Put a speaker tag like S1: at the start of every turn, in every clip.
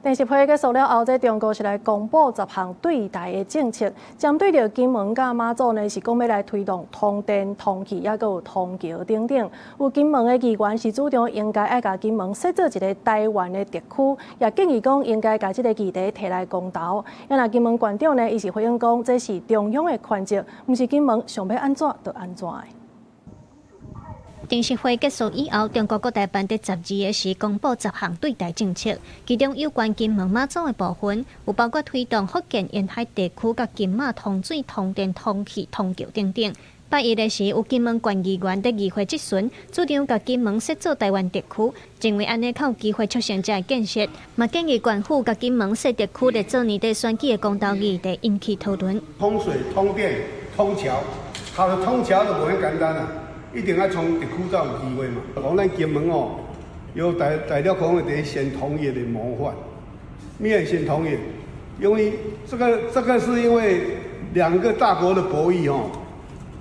S1: 電視會結束了後，在中國是來公布10項對台的政策，針對着金門甲馬祖呢，是講要來推動通電、通氣，也閣有通橋等等。有金門的議員是主張應該愛甲金門設做一個台灣的特區，也建議講應該甲這個議題提來公投。因為金門縣長呢，伊是回應講，這是中央的權責，毋是金門想要安怎就安怎的。
S2: 電視會結束以後，中國國台辦在12日時公布10項對台政策，其中有關金門馬祖的部分，有包括推動福建沿海地區甲金馬通水、通電、通氣、通橋等等。8日的時，有金門縣議員在議會質詢，主張甲金門設做台灣特區，認為安尼較有機會促成這個建設，嘛建議縣府甲金門設特區來做年底選舉的公投議題引起討論。
S3: 通水、通電、通橋，好的通橋就無遐簡單啦。一定要從特區才有機會嘛。講咱金門哦，有大陸講的第一先同業的模範，咩先同業？因為這個是因為兩個大國的博弈哦，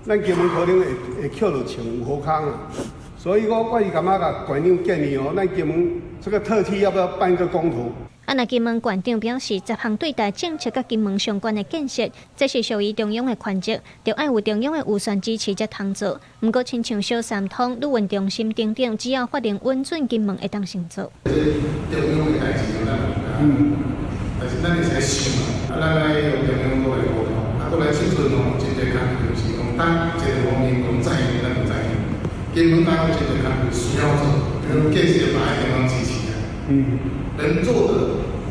S3: 咱金門可能會扣到穿有好康啊。所以我是感覺個縣長建議哦，咱金門這個特區要不要辦一個公投？
S2: 那金門縣長表示，10項對台政策甲金門相關的建設，這是屬於中央的權責，就愛有中央的預算支持才通做。不過，親像小三通、陸運中心等等，只要法令允准，金門會當先做。
S4: 這中央的代志，但是咱會使想嘛，咱來用中央過來溝通，過來清楚講，真濟工作就是講，當一個方面講在意，咱就在意。金門當有真濟工作需要做，比如建設把地方支持啊。能做的，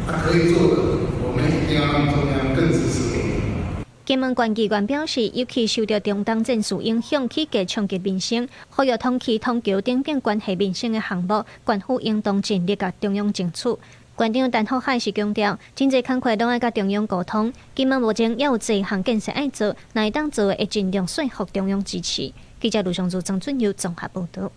S4: 可以做的，我們一定要讓中央更支持我們。
S2: 金門縣議員表示，尤其受到中東戰事影響，起價衝擊民生，呼籲通氣、通橋等等關係民生的項目，縣府應當盡力甲中央爭取。縣長陳福海是強調，真濟工作攏愛甲中央溝通，金門目前也有濟項建設愛做，若會當做的會盡量說服中央支持。記者盧尚珠、張俊佑綜合報道。